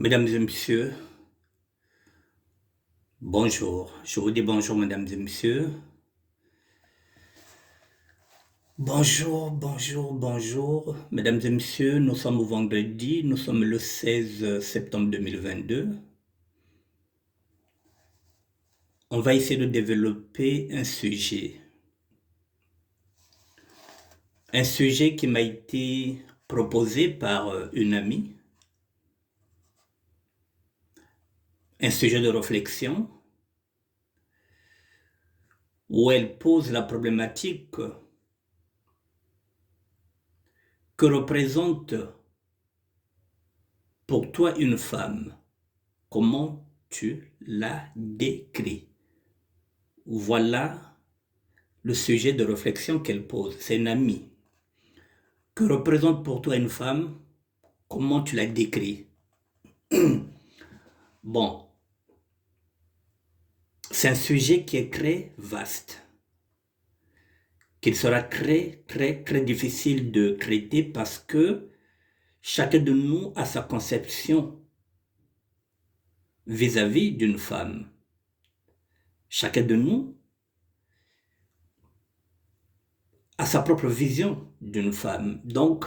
Mesdames et messieurs, bonjour. Je vous dis bonjour, mesdames et messieurs. Bonjour, bonjour, bonjour. Mesdames et messieurs, nous sommes au vendredi, nous sommes le 16 septembre 2022. On va essayer de développer un sujet qui m'a été proposé par une amie, un sujet de réflexion où elle pose la problématique que représente pour toi une femme. Comment tu la décris? Voilà le sujet de réflexion qu'elle pose. C'est une amie. Que représente pour toi une femme? Comment tu la décris? Bon, c'est un sujet qui est très vaste, qu'il sera très difficile de traiter parce que chacun de nous a sa conception vis-à-vis d'une femme. Chacun de nous a sa propre vision d'une femme. Donc,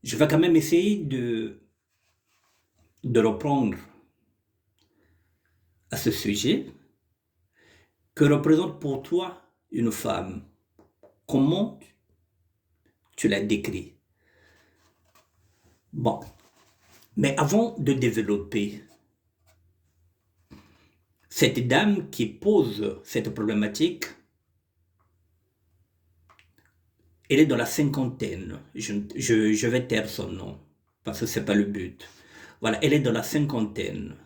je vais quand même essayer de reprendre à ce sujet. Que représente pour toi une femme? Comment tu la décris? Bon, mais avant de développer, cette dame qui pose cette problématique, elle est dans la cinquantaine. Je vais taire son nom, parce que ce n'est pas le but. Voilà, elle est dans la cinquantaine.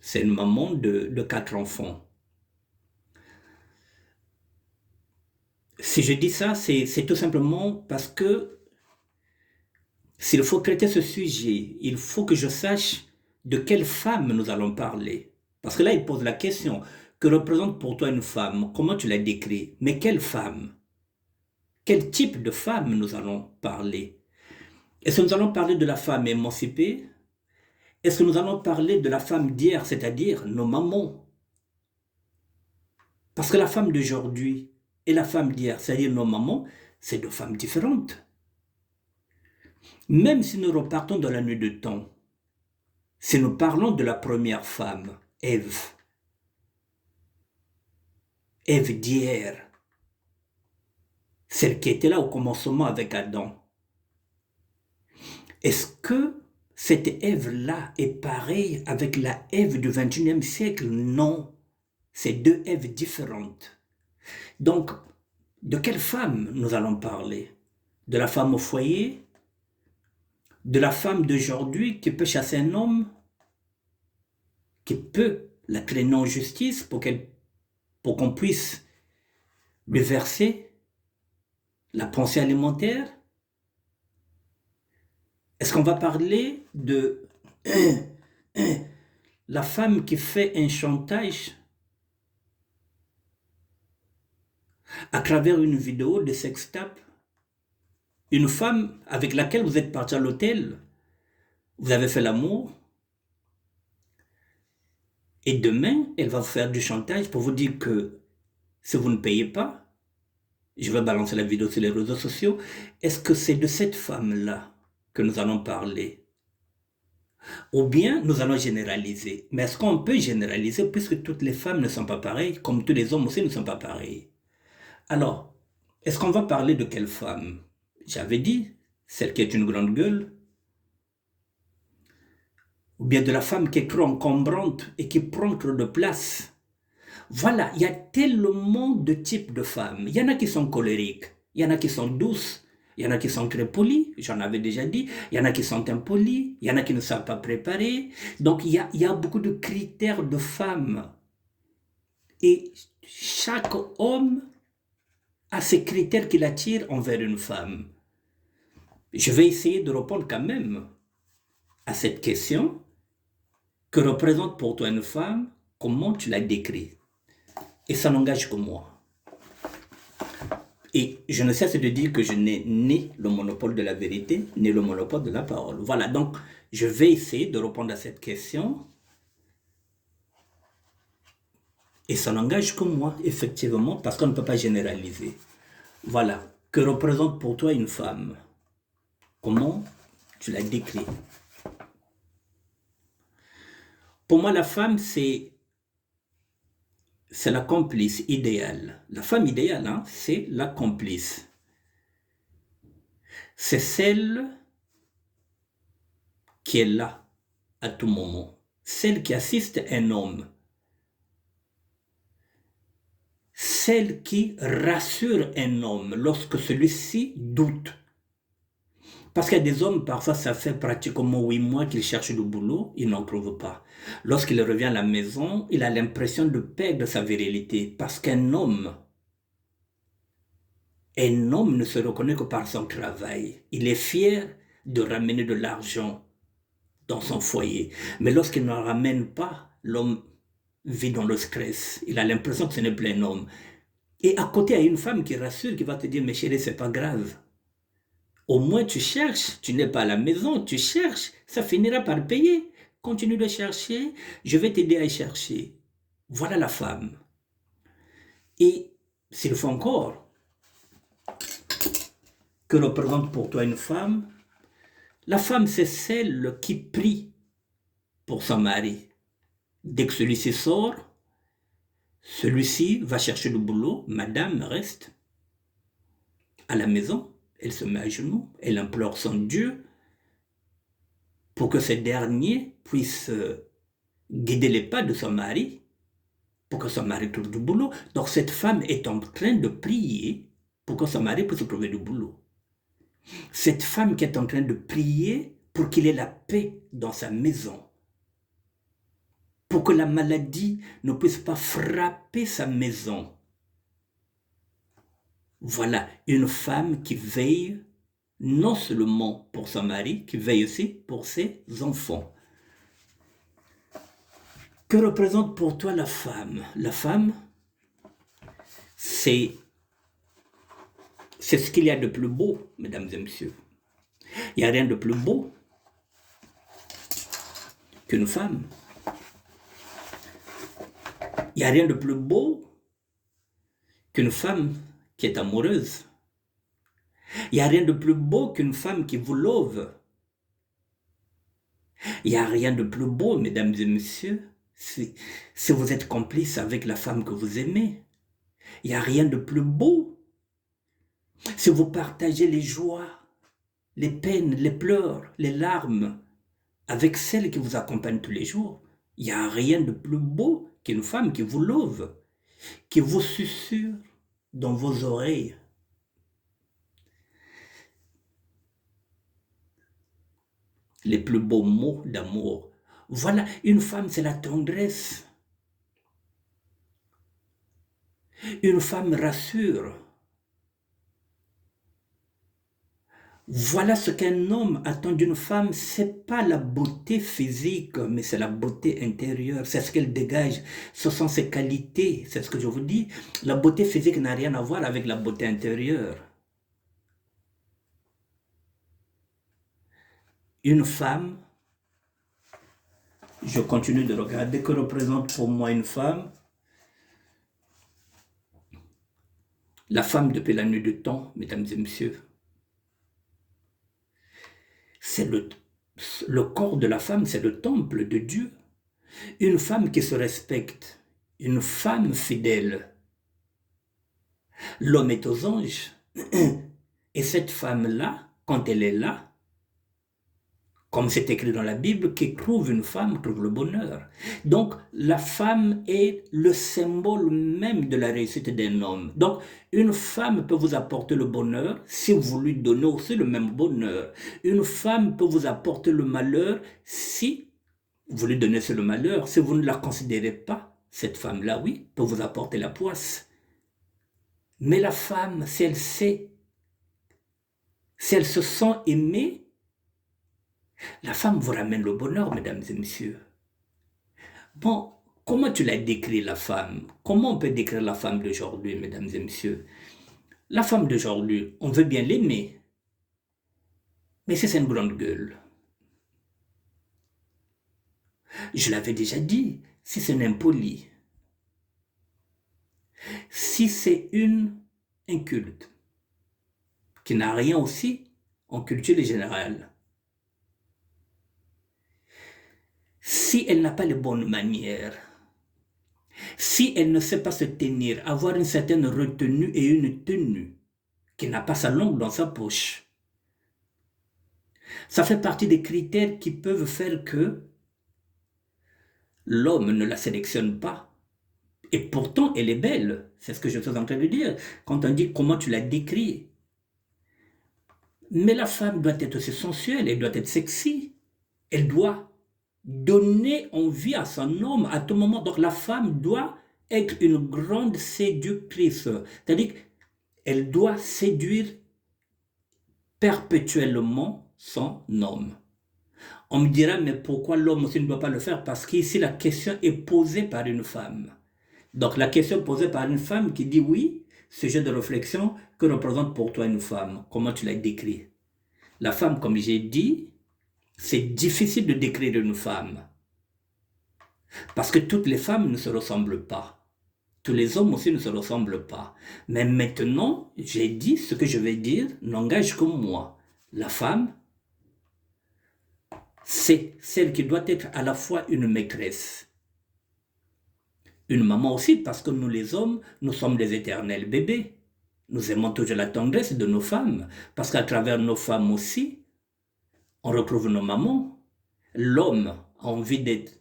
C'est une maman de 4 enfants. Si je dis ça, c'est tout simplement parce que s'il faut traiter ce sujet, il faut que je sache de quelle femme nous allons parler. Parce que là, il pose la question, que représente pour toi une femme? Comment tu la décris? Mais quelle femme? Quel type de femme nous allons parler? Est-ce que nous allons parler de la femme émancipée? Est-ce que nous allons parler de la femme d'hier, c'est-à-dire nos mamans? Parce que la femme d'aujourd'hui et la femme d'hier, c'est-à-dire nos mamans, c'est deux femmes différentes. Même si nous repartons dans la nuit de temps, si nous parlons de la première femme, Ève d'hier, celle qui était là au commencement avec Adam, est-ce que cette Ève-là est pareille avec la Ève du XXIe siècle? Non, c'est deux Èves différentes. Donc, de quelle femme nous allons parler? De la femme au foyer? De la femme d'aujourd'hui qui peut chasser un homme? Qui peut la traîner en justice pour qu'on puisse lui verser la pensée alimentaire? Est-ce qu'on va parler de la femme qui fait un chantage à travers une vidéo de sextape? Une femme avec laquelle vous êtes parti à l'hôtel, vous avez fait l'amour, et demain, elle va vous faire du chantage pour vous dire que si vous ne payez pas, je vais balancer la vidéo sur les réseaux sociaux. Est-ce que c'est de cette femme-là que nous allons parler? Ou bien nous allons généraliser. Mais est-ce qu'on peut généraliser puisque toutes les femmes ne sont pas pareilles, comme tous les hommes aussi ne sont pas pareils? Alors, est-ce qu'on va parler de quelle femme? J'avais dit, celle qui est une grande gueule, ou bien de la femme qui est trop encombrante et qui prend trop de place. Voilà, il y a tellement de types de femmes. Il y en a qui sont colériques, il y en a qui sont douces, il y en a qui sont très polies, j'en avais déjà dit, il y en a qui sont impolies, il y en a qui ne savent pas préparer. Donc il y a beaucoup de critères de femmes. Et chaque homme a ses critères qui l'attirent envers une femme. Je vais essayer de répondre quand même à cette question. Que représente pour toi une femme? Comment tu la décris? Et ça n'engage que moi. Et je ne cesse de dire que je n'ai ni le monopole de la vérité, ni le monopole de la parole. Voilà, donc je vais essayer de répondre à cette question. Et ça n'engage que moi, effectivement, parce qu'on ne peut pas généraliser. Voilà. Que représente pour toi une femme? Comment tu la décris? Pour moi, la femme, c'est la complice idéale. La femme idéale, hein, c'est la complice. C'est celle qui est là à tout moment. Celle qui assiste un homme. Celle qui rassure un homme lorsque celui-ci doute. Parce qu'il y a des hommes, parfois, ça fait pratiquement 8 mois qu'ils cherchent du boulot, ils n'en trouvent pas. Lorsqu'il revient à la maison, il a l'impression de perdre sa virilité. Parce qu'un homme ne se reconnaît que par son travail. Il est fier de ramener de l'argent dans son foyer. Mais lorsqu'il ne ramène pas, l'homme vit dans le stress. Il a l'impression que ce n'est plus un homme. Et à côté, il y a une femme qui rassure, qui va te dire, mais chérie, c'est pas grave. Au moins, tu cherches, tu n'es pas à la maison, tu cherches, ça finira par payer. Continue de chercher, je vais t'aider à chercher. Voilà la femme. Et s'il faut encore, que représente pour toi une femme? La femme, c'est celle qui prie pour son mari. Dès que celui-ci sort, celui-ci va chercher le boulot, madame reste à la maison, elle se met à genoux, elle implore son Dieu pour que ce dernier puisse guider les pas de son mari, pour que son mari trouve du boulot. Donc cette femme est en train de prier pour que son mari puisse trouver du boulot. Cette femme qui est en train de prier pour qu'il ait la paix dans sa maison, pour que la maladie ne puisse pas frapper sa maison. Voilà une femme qui veille non seulement pour son mari, qui veille aussi pour ses enfants. Que représente pour toi la femme? La femme, c'est ce qu'il y a de plus beau, mesdames et messieurs. Il n'y a rien de plus beau qu'une femme. Il n'y a rien de plus beau qu'une femme qui est amoureuse. Il n'y a rien de plus beau qu'une femme qui vous love. Il n'y a rien de plus beau, mesdames et messieurs, si vous êtes complice avec la femme que vous aimez. Il n'y a rien de plus beau si vous partagez les joies, les peines, les pleurs, les larmes avec celle qui vous accompagne tous les jours. Il n'y a rien de plus beau qu'une femme qui vous love, qui vous susurre dans vos oreilles. Les plus beaux mots d'amour. Voilà, une femme, c'est la tendresse. Une femme rassure. Voilà ce qu'un homme attend d'une femme, c'est pas la beauté physique, mais c'est la beauté intérieure, c'est ce qu'elle dégage, ce sont ses qualités, c'est ce que je vous dis. La beauté physique n'a rien à voir avec la beauté intérieure. Une femme, je continue de regarder, que représente pour moi une femme? La femme depuis la nuit du temps, mesdames et messieurs. C'est le corps de la femme, c'est le temple de Dieu. Une femme qui se respecte, une femme fidèle. L'homme est aux anges. Et cette femme-là, quand elle est là, comme c'est écrit dans la Bible, qui trouve une femme trouve le bonheur. Donc, la femme est le symbole même de la réussite d'un homme. Donc, une femme peut vous apporter le bonheur si vous lui donnez aussi le même bonheur. Une femme peut vous apporter le malheur si vous lui donnez le malheur. Si vous ne la considérez pas, cette femme-là, oui, peut vous apporter la poisse. Mais la femme, si elle sait, si elle se sent aimée, la femme vous ramène le bonheur, mesdames et messieurs. Bon, comment tu l'as décrit, la femme? Comment on peut décrire la femme d'aujourd'hui, mesdames et messieurs? La femme d'aujourd'hui, on veut bien l'aimer, mais si c'est une grande gueule, je l'avais déjà dit, si c'est une impolie, si c'est une inculte, qui n'a rien aussi en culture générale, si elle n'a pas les bonnes manières, si elle ne sait pas se tenir, avoir une certaine retenue et une tenue, qui n'a pas sa langue dans sa poche, ça fait partie des critères qui peuvent faire que l'homme ne la sélectionne pas. Et pourtant, elle est belle. C'est ce que je suis en train de dire. Quand on dit comment tu la décris. Mais la femme doit être aussi sensuelle, elle doit être sexy. Elle doit donner envie à son homme à tout moment. Donc la femme doit être une grande séductrice. C'est-à-dire qu'elle doit séduire perpétuellement son homme. On me dira, mais pourquoi l'homme aussi ne doit pas le faire? Parce qu'ici, la question est posée par une femme. Donc la question posée par une femme qui dit oui, sujet de réflexion, que représente pour toi une femme? Comment tu l'as décrit? La femme, comme j'ai dit, c'est difficile de décrire une femme. Parce que toutes les femmes ne se ressemblent pas. Tous les hommes aussi ne se ressemblent pas. Mais maintenant, j'ai dit ce que je vais dire n'engage que moi. La femme, c'est celle qui doit être à la fois une maîtresse, une maman aussi, parce que nous les hommes, nous sommes des éternels bébés. Nous aimons toujours la tendresse de nos femmes, parce qu'à travers nos femmes aussi, on retrouve nos mamans. L'homme a envie d'être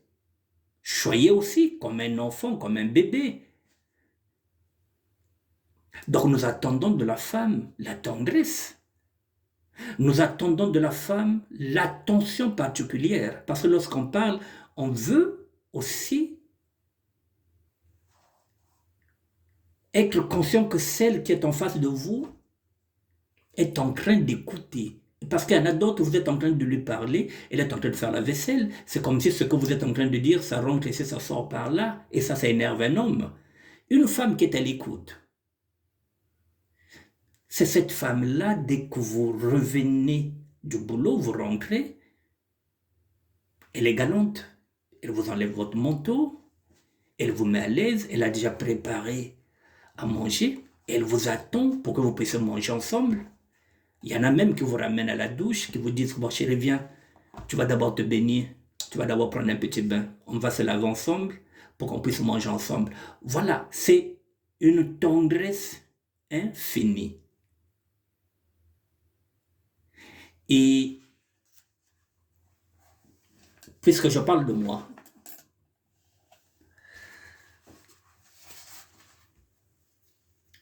choyé aussi, comme un enfant, comme un bébé. Donc nous attendons de la femme la tendresse. Nous attendons de la femme l'attention particulière, parce que lorsqu'on parle, on veut aussi être conscient que celle qui est en face de vous est en train d'écouter. Parce qu'il y en a d'autres, vous êtes en train de lui parler, elle est en train de faire la vaisselle. C'est comme si ce que vous êtes en train de dire, ça rentre ici, ça sort par là. Et ça énerve un homme. Une femme qui est à l'écoute, c'est cette femme-là, dès que vous revenez du boulot, vous rentrez, elle est galante. Elle vous enlève votre manteau, elle vous met à l'aise, elle a déjà préparé à manger, elle vous attend pour que vous puissiez manger ensemble. Il y en a même qui vous ramènent à la douche, qui vous disent, bon chérie, viens, tu vas d'abord te baigner, tu vas d'abord prendre un petit bain, on va se laver ensemble pour qu'on puisse manger ensemble. Voilà, c'est une tendresse infinie. Et puisque je parle de moi,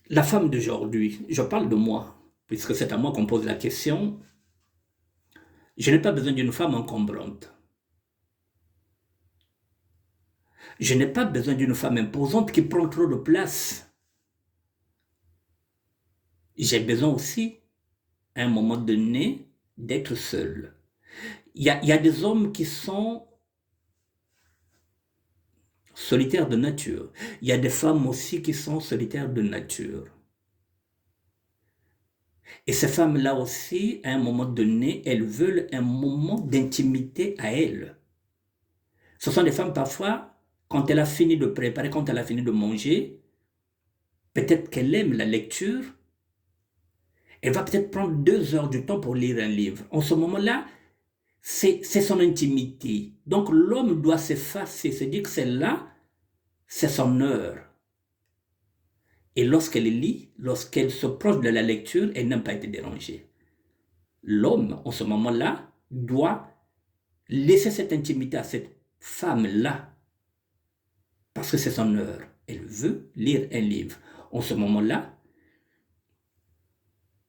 la femme d'aujourd'hui, je parle de moi, puisque c'est à moi qu'on pose la question, je n'ai pas besoin d'une femme encombrante. Je n'ai pas besoin d'une femme imposante qui prend trop de place. J'ai besoin aussi, à un moment donné, d'être seul. Il y a des hommes qui sont solitaires de nature. Il y a des femmes aussi qui sont solitaires de nature. Et ces femmes-là aussi, à un moment donné, elles veulent un moment d'intimité à elles. Ce sont des femmes parfois, quand elle a fini de préparer, quand elle a fini de manger, peut-être qu'elle aime la lecture, elle va peut-être prendre 2 heures du temps pour lire un livre. En ce moment-là, c'est son intimité. Donc l'homme doit s'effacer, se dire que celle-là, c'est son heure. Et lorsqu'elle lit, lorsqu'elle se proche de la lecture, elle n'aime pas être dérangée. L'homme, en ce moment-là, doit laisser cette intimité à cette femme-là, parce que c'est son heure. Elle veut lire un livre. En ce moment-là,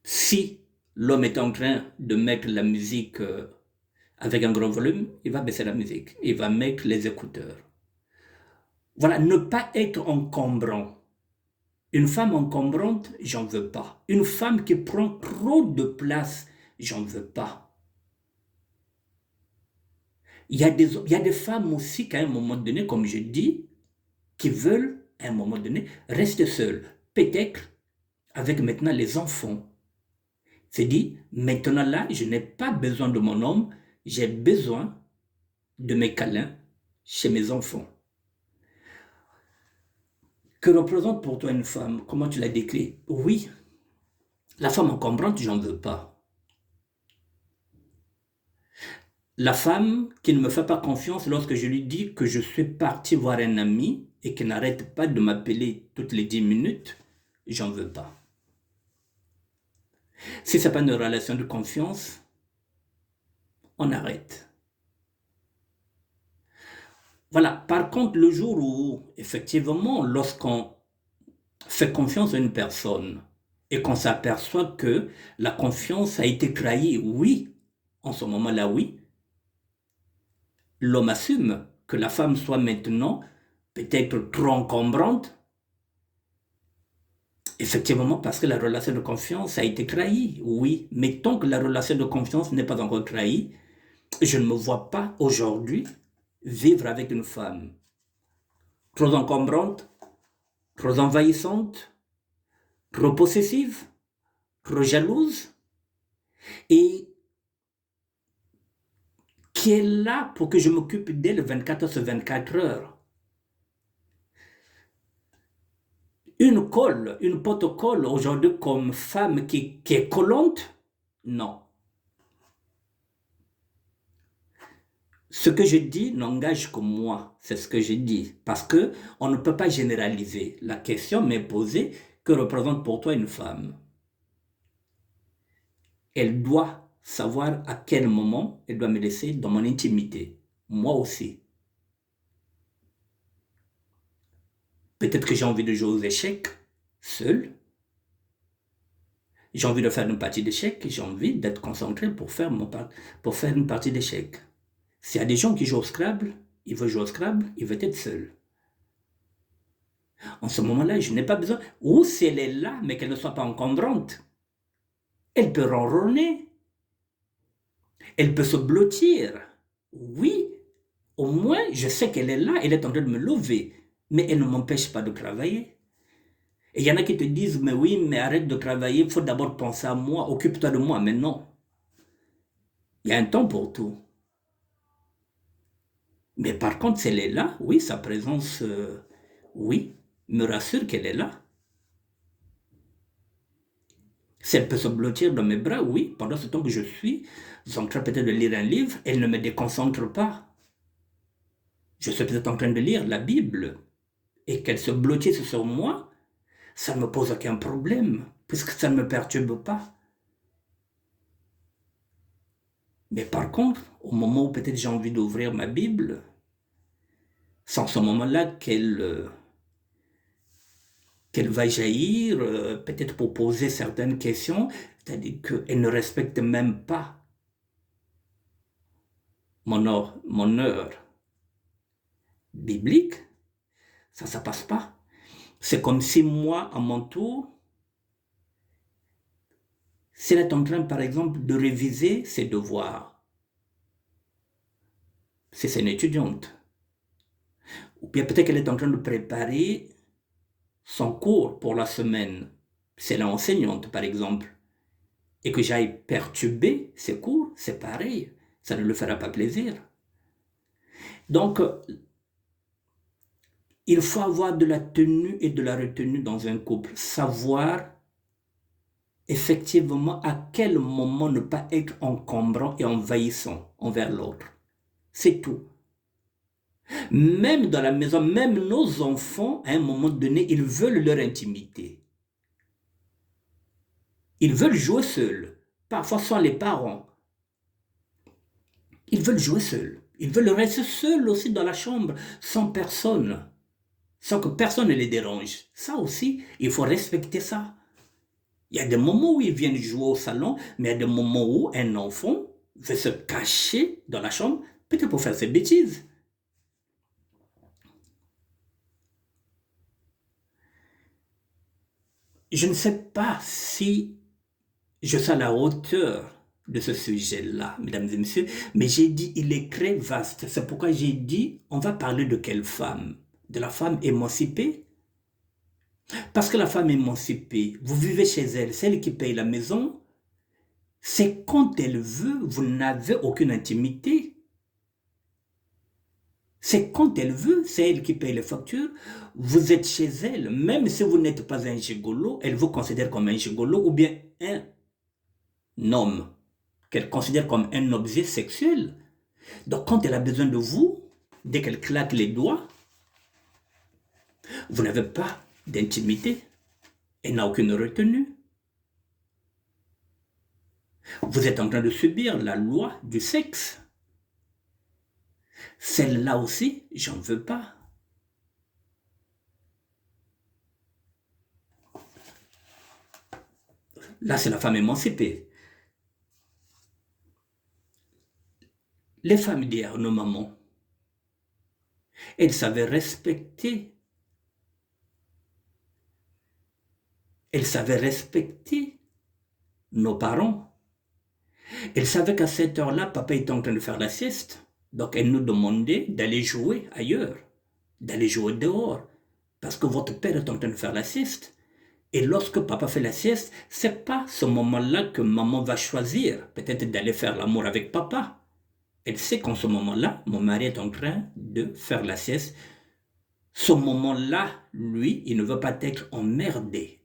si l'homme est en train de mettre la musique avec un grand volume, il va baisser la musique. Il va mettre les écouteurs. Voilà, ne pas être encombrant. Une femme encombrante, j'en veux pas. Une femme qui prend trop de place, j'en veux pas. Il y a des femmes aussi qu'à un moment donné, comme je dis, qui veulent, à un moment donné, rester seules. Peut-être avec maintenant les enfants. C'est dit, maintenant là, je n'ai pas besoin de mon homme, j'ai besoin de mes câlins chez mes enfants. Que représente pour toi une femme? Comment tu l'as décrit? Oui, la femme encombrante, j'en veux pas. La femme qui ne me fait pas confiance lorsque je lui dis que je suis parti voir un ami et qui n'arrête pas de m'appeler toutes les 10 minutes, j'en veux pas. Si ce n'est pas une relation de confiance, on arrête. Voilà. Par contre, le jour où, effectivement, lorsqu'on fait confiance à une personne et qu'on s'aperçoit que la confiance a été trahie, oui, en ce moment-là, oui, l'homme assume que la femme soit maintenant peut-être trop encombrante, effectivement parce que la relation de confiance a été trahie, oui, mais tant que la relation de confiance n'est pas encore trahie, je ne me vois pas aujourd'hui vivre avec une femme trop encombrante, trop envahissante, trop possessive, trop jalouse, et qui est là pour que je m'occupe d'elle 24 heures sur 24 heures. Une colle, une pote-colle aujourd'hui comme femme qui est collante, non. Ce que je dis n'engage que moi, c'est ce que je dis, parce que on ne peut pas généraliser. La question m'est posée, que représente pour toi une femme? Elle doit savoir à quel moment elle doit me laisser dans mon intimité. Moi aussi. Peut-être que j'ai envie de jouer aux échecs, seul. J'ai envie de faire une partie d'échecs, j'ai envie d'être concentré pour faire une partie d'échecs. S'il y a des gens qui jouent au Scrabble, ils veulent jouer au Scrabble, ils veulent être seuls. En ce moment-là, je n'ai pas besoin. Ou si elle est là, mais qu'elle ne soit pas encombrante, elle peut ronronner. Elle peut se blottir. Oui, au moins, je sais qu'elle est là, elle est en train de me lever. Mais elle ne m'empêche pas de travailler. Et il y en a qui te disent, mais oui, mais arrête de travailler, il faut d'abord penser à moi, occupe-toi de moi. Mais non. Il y a un temps pour tout. Mais par contre, si elle est là, oui, sa présence, oui, me rassure qu'elle est là. Si elle peut se blottir dans mes bras, oui, pendant ce temps que je suis en train peut-être de lire un livre, elle ne me déconcentre pas. Je suis peut-être en train de lire la Bible et qu'elle se blottisse sur moi, ça ne me pose aucun problème, puisque ça ne me perturbe pas. Mais par contre, au moment où peut-être j'ai envie d'ouvrir ma Bible, c'est en ce moment-là qu'elle va jaillir, peut-être pour poser certaines questions, c'est-à-dire qu'elle ne respecte même pas mon heure biblique, ça passe pas. C'est comme si moi, à mon tour, si elle est en train, par exemple, de réviser ses devoirs, si c'est une étudiante, ou bien peut-être qu'elle est en train de préparer son cours pour la semaine, si elle est enseignante, par exemple, et que j'aille perturber ses cours, c'est pareil, ça ne lui fera pas plaisir. Donc, il faut avoir de la tenue et de la retenue dans un couple, savoir effectivement à quel moment ne pas être encombrant et envahissant envers l'autre. C'est tout. Même dans la maison, même nos enfants, à un moment donné, ils veulent leur intimité. Ils veulent jouer seuls, parfois sans les parents. Ils veulent jouer seuls. Ils veulent rester seuls aussi dans la chambre, sans personne, sans que personne ne les dérange. Ça aussi, il faut respecter ça. Il y a des moments où ils viennent jouer au salon, mais il y a des moments où un enfant veut se cacher dans la chambre, peut-être pour faire ses bêtises. Je ne sais pas si je suis à la hauteur de ce sujet-là, mesdames et messieurs, mais j'ai dit, il est très vaste. C'est pourquoi j'ai dit, on va parler de quelle femme? De la femme émancipée? Parce que la femme émancipée, vous vivez chez elle, celle qui paye la maison, c'est quand elle veut, vous n'avez aucune intimité. C'est quand elle veut, c'est elle qui paye les factures, vous êtes chez elle, même si vous n'êtes pas un gigolo, elle vous considère comme un gigolo ou bien un homme qu'elle considère comme un objet sexuel. Donc quand elle a besoin de vous, dès qu'elle claque les doigts, vous n'avez pas d'intimité. Elle n'a aucune retenue. Vous êtes en train de subir la loi du sexe. Celle-là aussi, j'en veux pas. Là, c'est la femme émancipée. Les femmes d'hier, nos mamans, elles savaient respecter. Elles savaient respecter nos parents. Elles savaient qu'à cette heure-là, papa était en train de faire la sieste. Donc, elles nous demandaient d'aller jouer ailleurs, d'aller jouer dehors, parce que votre père est en train de faire la sieste. Et lorsque papa fait la sieste, c'est pas ce moment-là que maman va choisir, peut-être d'aller faire l'amour avec papa. Elle sait qu'en ce moment-là, mon mari est en train de faire la sieste. Ce moment-là, lui, il ne veut pas être emmerdé.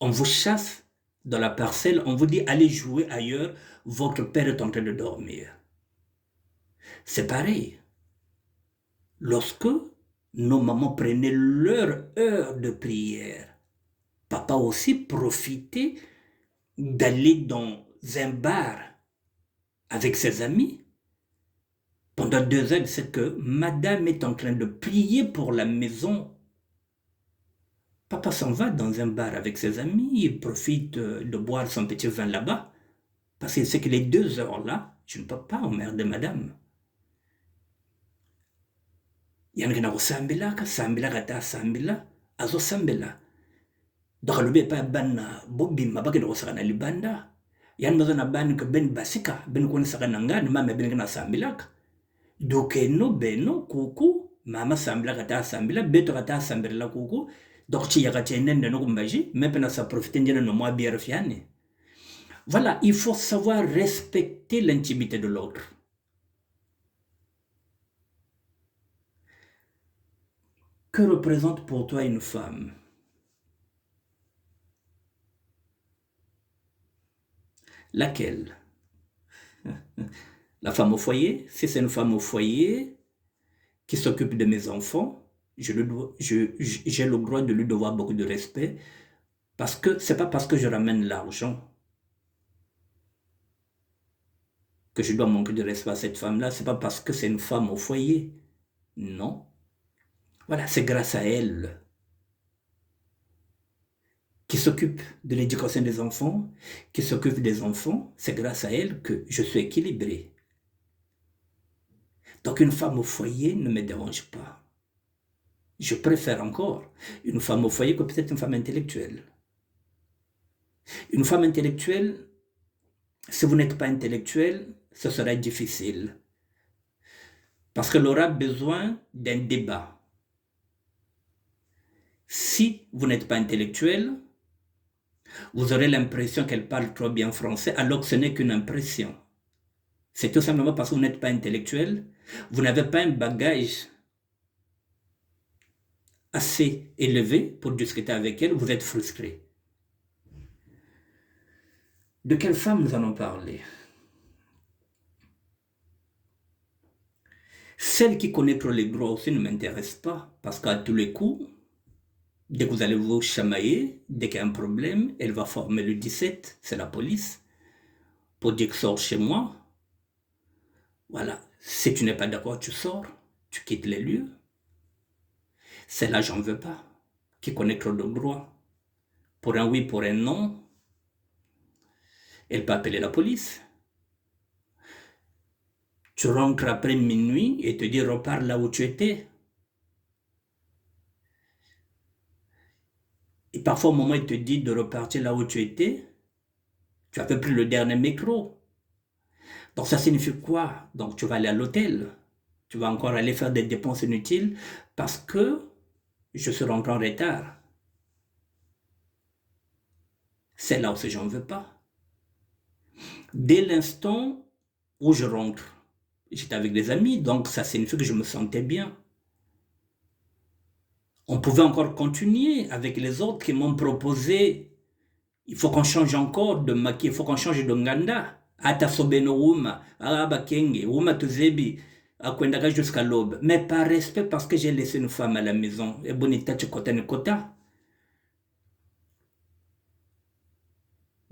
On vous chasse dans la parcelle, on vous dit allez jouer ailleurs, votre père est en train de dormir. C'est pareil. Lorsque nos mamans prenaient leur heure de prière, papa aussi profitait d'aller dans un bar avec ses amis. Pendant 2 heures, c'est que madame est en train de prier pour la maison. Papa s'en va dans un bar avec ses amis, il profite de boire son petit vin là-bas, parce qu'il sait que les 2 heures-là, je ne peux pas emmerder madame. Yana kina kusambila ka sambila kata sambila azo sambila. Donc le pas ban bobbi mabake do sakana libanda. Yan mazana ban ke ben basika ben kon sakana ngani mama ben kana sambila. Donc no beno kuku mama sambila kata sambila beto kata sambila kuku. Donc tu yaka tenen no kumbaji même na sa profiter ndina no moi bière fiane. Voilà, il faut savoir respecter l'intimité de l'autre. Que représente pour toi une femme? Laquelle? La femme au foyer? Si c'est une femme au foyer qui s'occupe de mes enfants, j'ai le droit de lui devoir beaucoup de respect parce que c'est pas parce que je ramène l'argent que je dois manquer de respect à cette femme-là, c'est pas parce que c'est une femme au foyer. Non. Voilà, c'est grâce à elle qui s'occupe de l'éducation des enfants, qui s'occupe des enfants, c'est grâce à elle que je suis équilibré. Donc une femme au foyer ne me dérange pas. Je préfère encore une femme au foyer que peut-être une femme intellectuelle. Une femme intellectuelle, si vous n'êtes pas intellectuel, ce sera difficile. Parce qu'elle aura besoin d'un débat. Si vous n'êtes pas intellectuel, vous aurez l'impression qu'elle parle trop bien français, alors que ce n'est qu'une impression. C'est tout simplement parce que vous n'êtes pas intellectuel, vous n'avez pas un bagage assez élevé pour discuter avec elle, vous êtes frustré. De quelle femme nous allons parler? Celle qui connaît trop les droits aussi ne m'intéresse pas, parce qu'à tous les coups, dès que vous allez vous chamailler, dès qu'il y a un problème, elle va former le 17, c'est la police, pour dire que sors chez moi. Voilà, si tu n'es pas d'accord, tu sors, tu quittes les lieux. Celle-là, j'en veux pas, qui connaît trop de droits. Pour un oui, pour un non, elle peut appeler la police. Tu rentres après minuit et te dis repars là où tu étais. Et parfois, au moment où il te dit de repartir là où tu étais, tu avais pris le dernier métro. Donc ça signifie quoi? Donc tu vas aller à l'hôtel. Tu vas encore aller faire des dépenses inutiles parce que je suis rentré en retard. c'est là où je n'en veux pas. Dès l'instant où je rentre, j'étais avec des amis, donc ça signifie que je me sentais bien. On pouvait encore continuer avec les autres qui m'ont proposé, il faut qu'on change encore de maki, il faut qu'on change de nganda. Ata sobeno wuma, araba kenge, wuma tuzebi, akwendaka jusqu'à l'aube. Mais par respect, parce que j'ai laissé une femme à la maison, et bonita chikota ni kota.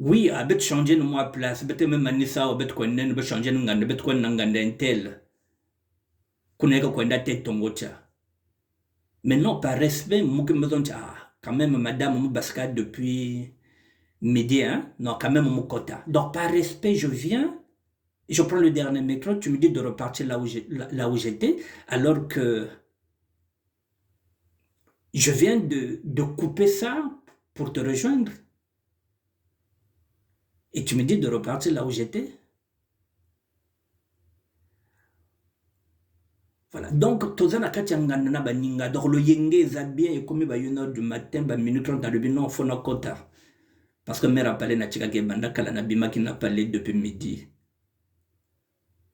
Oui, abet changer de moi place, bete me manisa, abet kwenden, bet changer nganda, bet kwen nganda intel. Kuneka kwenda te tongocha. Mais non, par respect, moi me dis, ah, quand même, madame, mon basket depuis midi, hein? Non, quand même, mon quota. Donc, par respect, je viens, je prends le dernier métro, tu me dis de repartir là où j'étais, alors que je viens de couper ça pour te rejoindre. Et tu me dis de repartir là où j'étais. Voilà. Donc, tous les gens baninga, donc le yenge zabien et comme 1h du matin, minute 30 à non, faut na quota. Parce que mère a parlé na chika banda kala na bima qui n'a parlé depuis midi.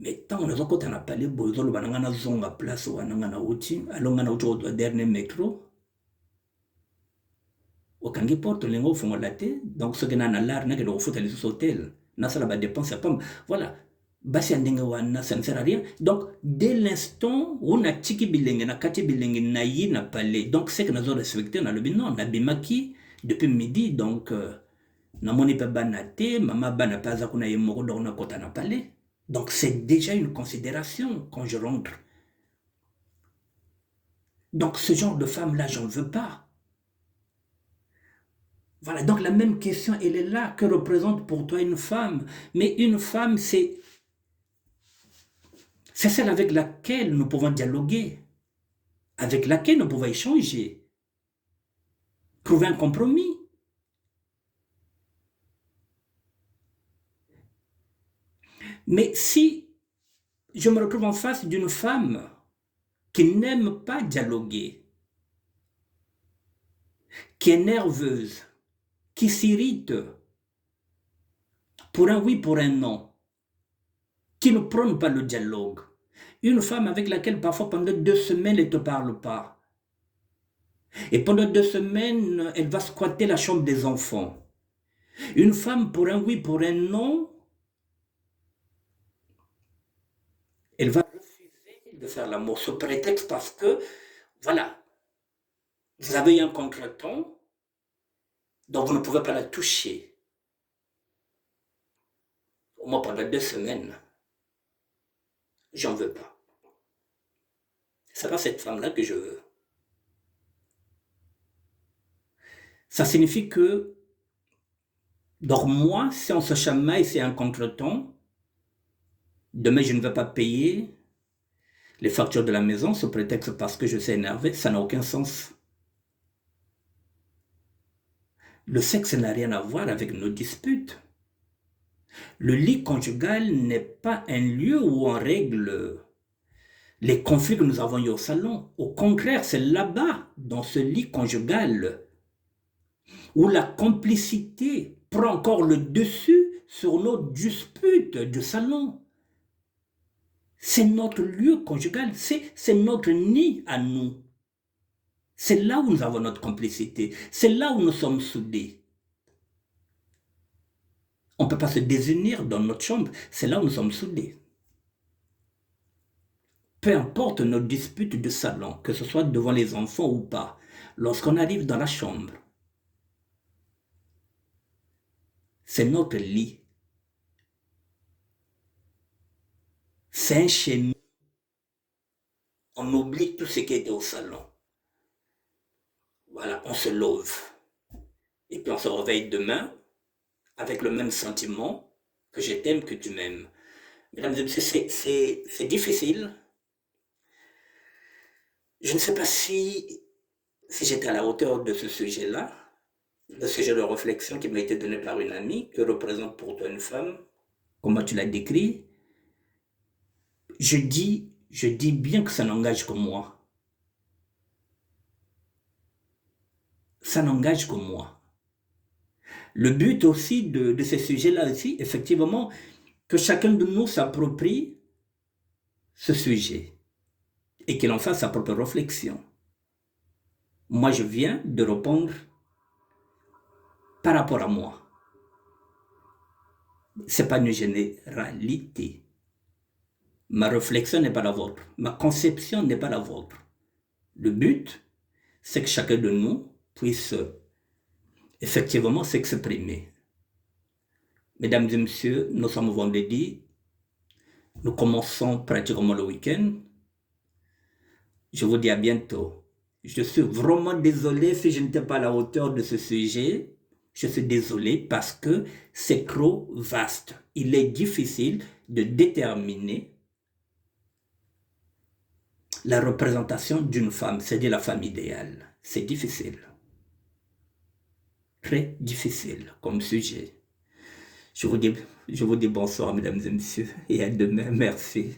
Mais tant on a quand on a parlé, bozolo bananga zonga place ou ananga uti, alonga na uti au dernier métro. Au kangi porte lengo fongo laté, donc ce que na lar na que le fout aller sur hôtel. Na sala ba dépense pas. Voilà. Basi andenge wana ça ne sert à rien. Donc dès l'instant où on a tiki bilenge na kati bilenge na yi na parlé. Donc c'est que nous avons respecté na le non na bimaki depuis midi donc na moni pa banate, mama bana pas akuna yemoko donc na kota na parlé. Donc c'est déjà une considération quand je rentre. Donc ce genre de femme-là, j'en veux pas. Voilà, donc la même question, elle est là. Que représente pour toi une femme? Mais une femme, c'est celle avec laquelle nous pouvons dialoguer, avec laquelle nous pouvons échanger, trouver un compromis. Mais si je me retrouve en face d'une femme qui n'aime pas dialoguer, qui est nerveuse, qui s'irrite pour un oui, pour un non, qui ne prône pas le dialogue, une femme avec laquelle parfois pendant 2 semaines elle ne te parle pas, et pendant 2 semaines elle va squatter la chambre des enfants, une femme pour un oui, pour un non, elle va refuser de faire l'amour sous prétexte parce que, voilà, vous avez eu un contretemps, donc vous ne pouvez pas la toucher. Au moins pendant 2 semaines, j'en veux pas. C'est pas cette femme-là que je veux. Ça signifie que, donc moi, si on se chamaille, c'est un contretemps, demain je ne vais pas payer les factures de la maison sous prétexte parce que je suis énervé, ça n'a aucun sens. Le sexe n'a rien à voir avec nos disputes. Le lit conjugal n'est pas un lieu où on règle les conflits que nous avons eu au salon. Au contraire, c'est là-bas, dans ce lit conjugal, où la complicité prend encore le dessus sur nos disputes du salon. C'est notre lieu conjugal, c'est notre nid à nous. C'est là où nous avons notre complicité, c'est là où nous sommes soudés. On ne peut pas se désunir dans notre chambre, c'est là où nous sommes soudés. Peu importe nos disputes de salon, que ce soit devant les enfants ou pas, lorsqu'on arrive dans la chambre, c'est notre lit. C'est un chez nous. On oublie tout ce qui était au salon. Voilà, on se love. Et puis on se réveille demain avec le même sentiment que je t'aime, que tu m'aimes. Mesdames et messieurs, c'est difficile. Je ne sais pas si j'étais à la hauteur de ce sujet-là, le sujet de réflexion qui m'a été donné par une amie, que représente pour toi une femme, comment tu l'as décrit. Je dis bien que ça n'engage que moi. Ça n'engage que moi. Le but aussi de ces sujets-là aussi, effectivement, que chacun de nous s'approprie ce sujet et qu'il en fasse sa propre réflexion. Moi, je viens de répondre par rapport à moi. Ce n'est pas une généralité. Ma réflexion n'est pas la vôtre. Ma conception n'est pas la vôtre. Le but, c'est que chacun de nous puisse effectivement s'exprimer. Mesdames et messieurs, nous sommes vendredi. Nous commençons pratiquement le week-end. Je vous dis à bientôt. Je suis vraiment désolé si je n'étais pas à la hauteur de ce sujet. Je suis désolé parce que c'est trop vaste. Il est difficile de déterminer la représentation d'une femme, c'est-à-dire la femme idéale. C'est difficile. Très difficile comme sujet. Je vous dis bonsoir, mesdames et messieurs, et à demain. Merci.